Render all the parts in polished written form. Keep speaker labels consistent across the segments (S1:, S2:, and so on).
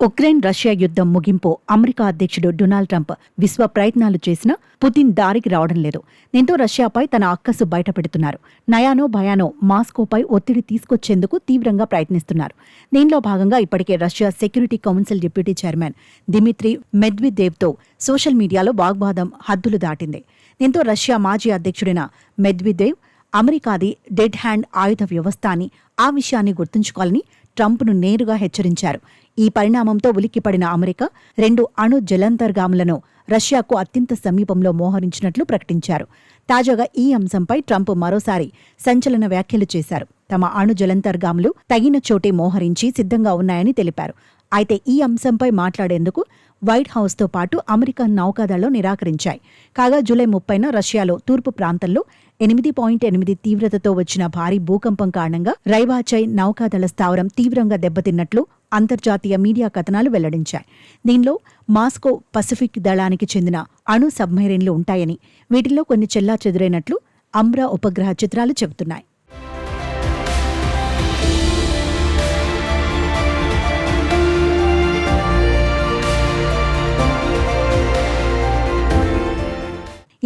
S1: Ukraine Russia యుద్ధం ముగింపు America అధ్యక్షుడు డొనాల్డ్ ట్రంప్ విశ్వ ప్రయత్నాలు చేసినా పుతిన్ దారికి రావడం లేదు. దీంతో రష్యాపై తన అక్కసు బయటపెడుతున్నారు. నయానో భయానో మాస్కోపై ఒత్తిడి తీసుకొచ్చేందుకు తీవ్రంగా ప్రయత్నిస్తున్నారు. దీనిలో భాగంగా ఇప్పటికే Russia security council deputy chairman Dmitry మెద్వెదేవ్తో సోషల్ మీడియాలో వాగ్వాదం హద్దులు దాటింది. దీంతో రష్యా మాజీ అధ్యక్షుడైన మెద్వెదేవ్ అమెరికాది డెడ్ హ్యాండ్ ఆయుధ వ్యవస్థ అని, ఆ విషయాన్ని గుర్తుంచుకోవాలని ట్రంప్ను నేరుగా హెచ్చరించారు. ఈ పరిణామంతో ఉలిక్కిపడిన అమెరికా 2 అణు జలాంతర్గాములను రష్యాకు అత్యంత సమీపంలో మోహరించినట్లు ప్రకటించారు. తాజాగా ఈ అంశంపై ట్రంప్ మరోసారి సంచలన వ్యాఖ్యలు చేశారు. తమ అణు జలాంతర్గాములు తగిన చోటే మోహరించి సిద్ధంగా ఉన్నాయని తెలిపారు. అయితే ఈ అంశంపై మాట్లాడేందుకు వైట్ హౌస్తో పాటు అమెరికా నౌకాదళం నిరాకరించాయి. కాగా జూలై 30న రష్యాలో తూర్పు ప్రాంతంలో 8.8 తీవ్రతతో వచ్చిన భారీ భూకంపం కారణంగా రైవాచై నౌకాదళ స్థావరం తీవ్రంగా దెబ్బతిన్నట్లు అంతర్జాతీయ మీడియా కథనాలు వెల్లడించాయి. దీనిలో మాస్కో పసిఫిక్ దళానికి చెందిన అణు సబ్మెరైన్లు ఉంటాయని, వీటిల్లో కొన్ని చెల్లాచెదురైనట్లు అంబ్రా ఉపగ్రహ చిత్రాలు చెబుతున్నాయి.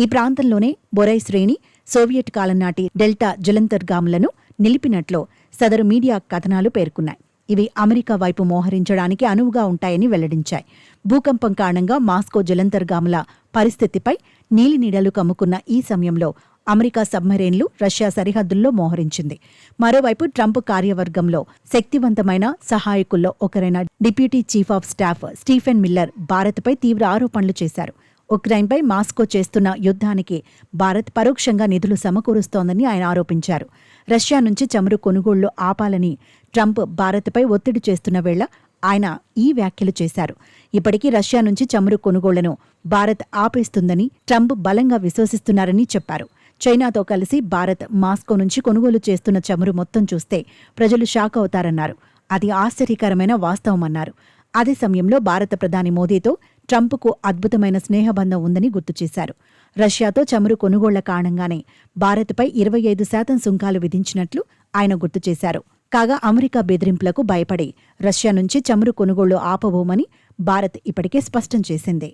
S1: ఈ ప్రాంతంలోనే బొరైస్ శ్రేణి, సోవియట్ కాలం నాటి డెల్టా జలంతర్గాములను నిలిపినట్లు సదరు మీడియా కథనాలు పేర్కొన్నాయి. ఇవి అమెరికా వైపు మోహరించడానికి అనువుగా ఉంటాయని వెల్లడించాయి. భూకంపం కారణంగా మాస్కో జలంతర్గాముల పరిస్థితిపై నీలినీడలు కమ్ముకున్న ఈ సమయంలో అమెరికా సబ్మెరైన్లు రష్యా సరిహద్దుల్లో మోహరించింది. మరోవైపు ట్రంప్ కార్యవర్గంలో శక్తివంతమైన సహాయకుల్లో ఒకరైన deputy chief of staff Stephen Miller భారత్పై తీవ్ర ఆరోపణలు చేశారు. ఉక్రెయిన్పై మాస్కో చేస్తున్న యుద్ధానికి భారత్ పరోక్షంగా నిధులు సమకూరుస్తోందని ఆయన ఆరోపించారు. రష్యా నుంచి చమురు కొనుగోళ్లు ఆపాలని ట్రంప్ భారత్పై ఒత్తిడి చేస్తున్న వేళ ఆయన ఈ వ్యాఖ్యలు చేశారు. ఇప్పటికీ రష్యా నుంచి చమురు కొనుగోళ్లను భారత్ ఆపేస్తుందని ట్రంప్ బలంగా విశ్వసిస్తున్నారని చెప్పారు. చైనాతో కలిసి భారత్ మాస్కో నుంచి కొనుగోలు చేస్తున్న చమురు మొత్తం చూస్తే ప్రజలు షాక్ అవుతారన్నారు. అది ఆశ్చర్యకరమైన వాస్తవమన్నారు. అదే సమయంలో భారత ప్రధాని మోదీతో ట్రంప్కు అద్భుతమైన స్నేహబంధం ఉందని గుర్తు చేశారు. రష్యాతో చమురు కొనుగోళ్ల కారణంగానే భారత్పై 25% సుంకాలు విధించినట్లు ఆయన గుర్తు చేశారు. కాగా అమెరికా బెదిరింపులకు భయపడి రష్యా నుంచి చమురు కొనుగోళ్లు ఆపబోమని భారత్ ఇప్పటికే స్పష్టం చేసింది.